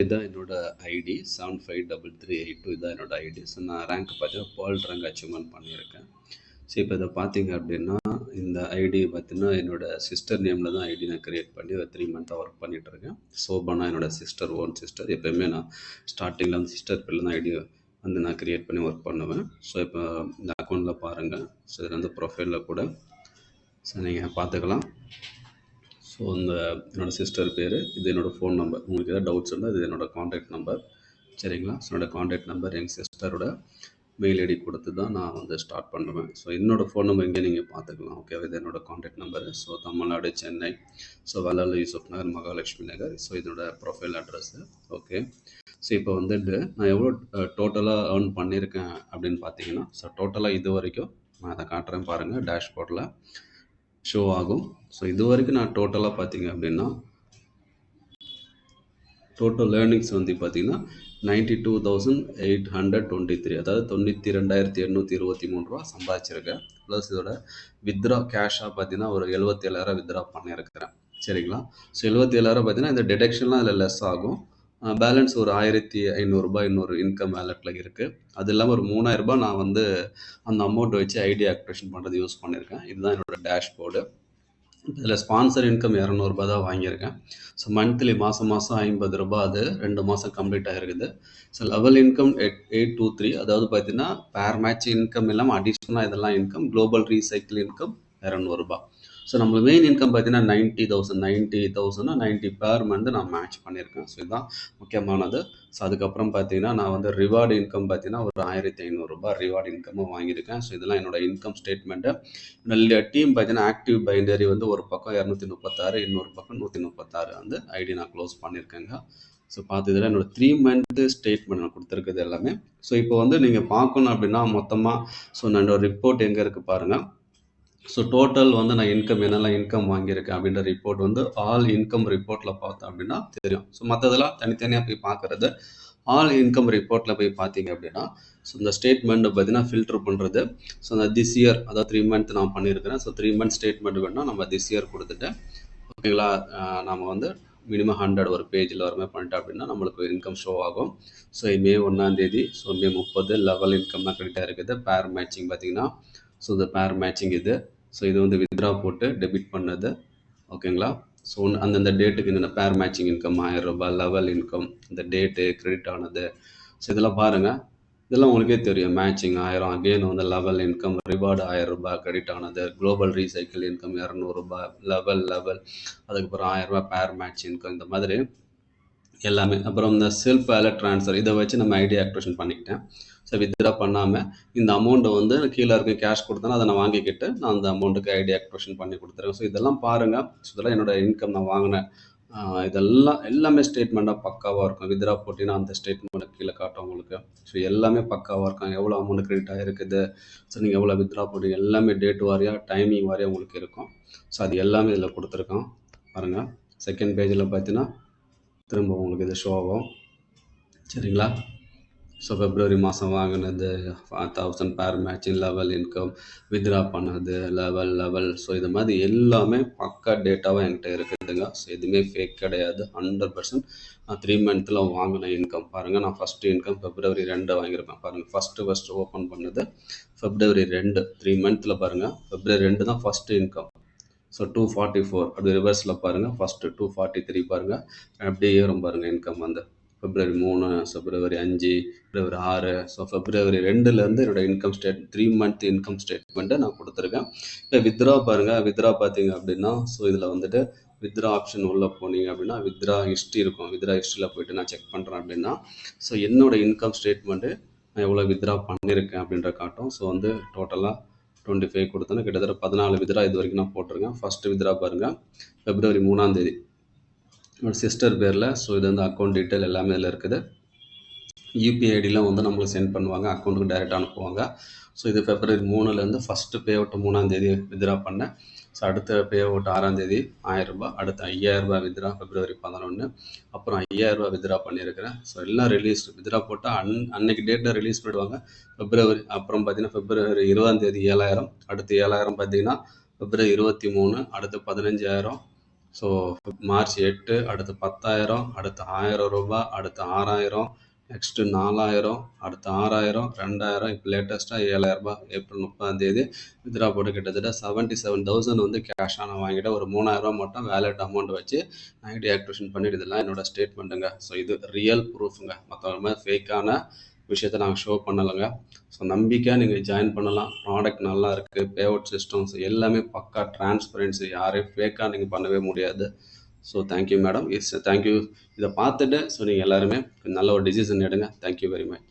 இதுதான் என்னோட ஐடி 753382. இதுதான் என்னோட ஐடி. ஸோ நான் ரேங்க் பார்த்தீங்கன்னா வேர்ல்ட் ரேங்க் அச்சீவ்மெண்ட் பண்ணியிருக்கேன். ஸோ இப்போ இதை பார்த்தீங்க அப்படின்னா இந்த ஐடி பார்த்தீங்கன்னா என்னோட சிஸ்டர் நேமில் தான் ஐடி நான் கிரியேட் பண்ணி ஒரு 3 மந்த்தாக ஒர்க் பண்ணிகிட்டு இருக்கேன். சோபனா என்னோட சிஸ்டர், ஓன் சிஸ்டர். எப்போயுமே நான் ஸ்டார்டிங்கில் வந்து சிஸ்டர் பேரில் தான் ஐடி வந்து நான் கிரியேட் பண்ணி ஒர்க் பண்ணுவேன். ஸோ இப்போ இந்த அக்கௌண்ட்டில் பாருங்கள். ஸோ இதில் வந்து ப்ரொஃபைலில் கூட ஸோ நீங்கள் பார்த்துக்கலாம். ஸோ இந்த என்னோடய சிஸ்டர் பேர், இது என்னோடய ஃபோன் நம்பர். உங்களுக்கு எதாவது டவுட்ஸ் இருந்தால் இது என்னோடய காண்டாக்ட் நம்பர், சரிங்களா? ஸோ என்னோடய காண்டாக்ட் நம்பர் எங்கள் சிஸ்டரோட மெயில் ஐடி கொடுத்து தான் நான் வந்து ஸ்டார்ட் பண்ணுவேன். ஸோ என்னோடய ஃபோன் நம்பர் இங்கே நீங்கள் பார்த்துக்கலாம். ஓகே, இது என்னோடய contact number. So Tamil Nadu, Chennai, so வள்ளல் யூசுப் நகர், மகாலட்சுமி நகர். ஸோ இதோட ப்ரொஃபைல் அட்ரஸ்ஸு. ஓகே, ஸோ இப்போ வந்துட்டு நான் எவ்வளோ டோட்டலாக ஏர்ன் பண்ணியிருக்கேன் அப்படின்னு பார்த்தீங்கன்னா, ஸோ டோட்டலாக இது வரைக்கும் நான் அதை காட்டுறேன் பாருங்கள். டேஷ்போர்டில் ஷோ ஆகும். ஸோ இது வரைக்கும் நான் டோட்டலாக பார்த்தீங்க அப்படின்னா டோட்டல் ஏர்னிங்ஸ் வந்து பார்த்தீங்கன்னா 92,823, அதாவது 92,823 ரூபா சம்பாதிச்சிருக்கேன். ப்ளஸ் இதோட வித்ரா கேஷாக பார்த்தீங்கன்னா ஒரு 77,000 வித்ரா பண்ணியிருக்கிறேன், சரிங்களா? ஸோ 77,000 பார்த்தீங்கன்னா இந்த டிடெக்ஷன்லாம் அதில் லெஸ் ஆகும். பேலன்ஸ் ஒரு 1,500 இன்னொரு இன்கம் வேலெட்டில் இருக்குது. அது இல்லாமல் ஒரு 3,000 ரூபாய் நான் வந்து அந்த அமௌண்ட்டை வச்சு ஐடி ஆக்டிவேஷன் பண்ணுறது யூஸ் பண்ணியிருக்கேன். இதுதான் என்னோடய டேஷ்போர்டு. இதில் ஸ்பான்சர் இன்கம் 200 தான் வாங்கியிருக்கேன். ஸோ மந்த்லி மாதம் 50 ரூபாய், அது 2 மாதம் கம்ப்ளீட் ஆகிருக்குது. ஸோ லெவல் இன்கம் 823, அதாவது பார்த்தீங்கன்னா பேர் மேட்ச் இன்கம் இல்லாமல் அடிஷ்னலாக இதெல்லாம் இன்கம். குளோபல் ரீசைக்கிள் இன்கம் 200 ரூபாய். ஸோ நம்மளுக்கு மெயின் இன்கம் பார்த்தீங்கன்னா 90,000 பேர் மந்த் நான் மேட்ச் பண்ணியிருக்கேன். ஸோ இதுதான் முக்கியமானது. ஸோ அதுக்கப்புறம் பார்த்தீங்கன்னா நான் வந்து ரிவார்டு இன்கம் பார்த்தீங்கன்னா ஒரு 1,500 ரூபாய் ரிவார்டு இன்கமும் வாங்கியிருக்கேன். ஸோ இதெல்லாம் என்னோட இன்கம் ஸ்டேட்மெண்ட்டு. என்னோட டீம் பார்த்தீங்கன்னா ஆக்டிவ் பைண்டரி வந்து ஒரு பக்கம் 236, இன்னொரு பக்கம் 136 வந்து ஐடி நான் க்ளோஸ் பண்ணியிருக்கேங்க. ஸோ பார்த்து இதில் என்னோடய 3 மந்த்து ஸ்டேட்மெண்ட் நான் கொடுத்துருக்குது எல்லாமே. ஸோ இப்போ வந்து நீங்கள் பார்க்கணும் அப்படின்னா மொத்தமாக ஸோ என்னோட ரிப்போர்ட் எங்கே இருக்குது பாருங்கள். ஸோ டோட்டல் வந்து நான் இன்கம் என்னெல்லாம் இன்கம் வாங்கியிருக்கேன் அப்படின்ற ரிப்போர்ட் வந்து ஆல் இன்கம் ரிப்போர்ட்டில் பார்த்தோம் அப்படின்னா தெரியும். ஸோ மற்றதெல்லாம் தனித்தனியாக போய் பார்க்குறது. ஆல் இன்கம் ரிப்போர்ட்டில் போய் பார்த்தீங்க அப்படின்னா ஸோ இந்த ஸ்டேட்மெண்ட்டை பார்த்தீங்கன்னா ஃபில்டர் பண்ணுறது. ஸோ அந்த திஸ் இயர், அதாவது 3 மந்த் நான் பண்ணியிருக்கிறேன். ஸோ 3 மந்த் ஸ்டேட்மெண்ட் வேணும்னா நம்ம திஸ் இயர் கொடுத்துட்டு ஓகேங்களா, நம்ம வந்து மினிமம் 100 ஒரு பேஜில் வரமே பண்ணிட்டோம் அப்படின்னா நம்மளுக்கு இன்கம் ஷோ ஆகும். ஸோ மே 1 ஸோ மே 30 லெவல் இன்கம் தான் கரெக்டாக இருக்குது. பேர் மேட்சிங் பார்த்தீங்கன்னா ஸோ இந்த பேர் மேட்சிங் இது. ஸோ இது வந்து வித்ரா போட்டு டெபிட் பண்ணது, ஓகேங்களா? ஸோ அந்தந்த டேட்டுக்கு என்னென்ன பேர் மேட்சிங் இன்கம் 1000 ரூபாய், லெவல் இன்கம், இந்த டேட்டு கிரெடிட் ஆனது. ஸோ இதெல்லாம் பாருங்கள், இதெல்லாம் உங்களுக்கே தெரியும். மேட்சிங் 1000, அகெயின் வந்து லெவல் இன்கம், ரிவார்டு 1000 ரூபாய் கிரெடிட் ஆனது, குளோபல் ரீசைக்கிள் இன்கம் 200 ரூபாய், லெவல் அதுக்கப்புறம் 1000 ரூபாய் பேர் மேட்ச் இன்கம், இந்த மாதிரி எல்லாமே. அப்புறம் இந்த செல்ஃப் வேலட் ட்ரான்ஸ்ஃபர், இதை வச்சு நம்ம ஐடி ஆக்டிவேஷன் பண்ணிக்கிட்டேன். ஸோ வித்ரா பண்ணாமல் இந்த அமௌண்ட்டை வந்து கீழே இருக்க கேஷ் கொடுத்தேன்னா அதை நான் வாங்கிக்கிட்டு நான் அந்த அமௌண்ட்டுக்கு ஐடி ஆக்டிவேஷன் பண்ணி கொடுத்துருவேன். ஸோ இதெல்லாம் பாருங்கள். ஸோ இதெல்லாம் என்னோடய இன்கம் நான் வாங்கினேன். இதெல்லாம் எல்லாமே ஸ்டேட்மெண்ட்டாக பக்காவாக இருக்கும். வித்ரா போட்டிங்கன்னா அந்த ஸ்டேட்மெண்ட்டை கீழே காட்டும் உங்களுக்கு. ஸோ எல்லாமே பக்காவாக இருக்கும். எவ்வளோ அமௌண்ட் கிரெடிட் ஆகிருக்குது, ஸோ நீங்கள் எவ்வளோ வித்ரா போட்டீங்க, எல்லாமே டேட் வாரியாக டைமிங் வாரியாக உங்களுக்கு இருக்கும். ஸோ அது எல்லாமே இதில் கொடுத்துருக்கோம் பாருங்கள். செகண்ட் பேஜில் பார்த்தீங்கன்னா திரும்ப உங்களுக்கு இது ஷோ ஆகும், சரிங்களா? ஸோ February மாதம் வாங்கினது 1000 பேர் மேட்சிங், லெவல் இன்கம், வித்ரா பண்ணது, லெவல். ஸோ இது மாதிரி எல்லாமே பக்கா டேட்டாவாக என்கிட்ட இருக்குதுங்க. ஸோ எதுவுமே ஃபேக் கிடையாது. 100% நான் 3 மந்த்தில் வாங்கின இன்கம் பாருங்கள். நான் ஃபஸ்ட்டு இன்கம் February 2 வாங்கியிருப்பேன் பாருங்கள். ஃபஸ்ட்டு ஓப்பன் பண்ணது February 2, 3 மந்த்தில் பாருங்கள். February 2 தான் ஃபஸ்ட்டு இன்கம். ஸோ 244 அப்படி ரிவர்ஸில் பாருங்கள். ஃபஸ்ட்டு 243 பாருங்கள். அப்படியே ஏறும் பாருங்கள் இன்கம் வந்து. February 3, February 5, February 6. So February 2லேருந்து என்னோடய இன்கம் 3 மந்த் இன்கம் ஸ்டேட்மெண்ட்டை நான் கொடுத்துருக்கேன். இப்போ வித்ரா பாருங்கள். வித்ரா பார்த்தீங்க அப்படின்னா ஸோ இதில் வந்துட்டு வித்ரா ஆப்ஷன் உள்ளே போனீங்க அப்படின்னா வித்ரா ஹிஸ்ட்ரி இருக்கும். வித்ரா ஹிஸ்ட்ரியில் போய்ட்டு நான் செக் பண்ணுறேன் அப்படின்னா ஸோ என்னோடய இன்கம் ஸ்டேட்மெண்ட்டு நான் எவ்வளோ வித்ரா பண்ணியிருக்கேன் அப்படின்ற காட்டும். ஸோ வந்து டோட்டலாக 25 கொடுத்தேன்னா கிட்டத்தட்ட 14 வித்ரா இது வரைக்கும் நான் போட்டிருக்கேன். ஃபஸ்ட்டு வித்ரா பாருங்கள் February 3 என்னோட சிஸ்டர் பேரில். ஸோ இது வந்து அக்கௌண்ட் டீட்டெயில் எல்லாமே இதில் இருக்குது. யூபிஐ ஐடிலாம் வந்து நம்மளுக்கு சென்ட் பண்ணுவாங்க, அக்கௌண்ட்டுக்கு டைரெக்டாக அனுப்புவாங்க. ஸோ இது February 3லேருந்து ஃபஸ்ட்டு பே அவுட் 3 வித்ரா பண்ணேன். ஸோ அடுத்த பே அவுட் 6 1000 ரூபாய், அடுத்து 5000 ரூபாய் வித்ரா February 11, அப்புறம் 5000 ரூபாய் வித்ரா பண்ணியிருக்கிறேன். ஸோ எல்லாம் ரிலீஸ் வித்ரா போட்டால் அன்னைக்கு டேட்டில் ரிலீஸ் பண்ணிவிடுவாங்க February. அப்புறம் பார்த்தீங்கன்னா February 20 7000, அடுத்து 7000 பார்த்தீங்கன்னா February 23, அடுத்து 15,000. ஸோ மார்ச் 8, அடுத்து 10,000, அடுத்து ரூ. 1,000, அடுத்து 6,000, நெக்ஸ்ட்டு 4,000, அடுத்து 6,000, 2,000, இப்போ லேட்டஸ்ட்டாக ரூ. 7,000 ஏப்ரல் 30 வித்ட்ரா போட்டு கிட்டத்தட்ட 77,000 வந்து கேஷாக நான் வாங்கிட்டேன். ஒரு ரூ. 3,000 மட்டும் வேலெட் அமௌண்ட் வச்சு நான் டீஆக்டிவேஷன் பண்ணிட்டு இதெல்லாம் என்னோட ஸ்டேட்மெண்ட்டுங்க. ஸோ இது ரியல் ப்ரூஃபுங்க. மற்றவங்க மாதிரி ஃபேக்கான விஷயத்தை நாங்கள் ஷோ பண்ணலைங்க. ஸோ நம்பிக்கையாக நீங்கள் ஜாயின் பண்ணலாம். ப்ராடக்ட் நல்லா இருக்குது, பே அவுட் சிஸ்டம்ஸ் எல்லாமே பக்கா டிரான்ஸ்பரன்சி, யாரையும் ஃபேக்காக நீங்கள் பண்ணவே முடியாது. So thank you madam. தேங்க்யூ. இதை பார்த்துட்டு ஸோ நீங்கள் எல்லாருமே நல்ல ஒரு டிசிஷன் எடுங்க. Thank you very much.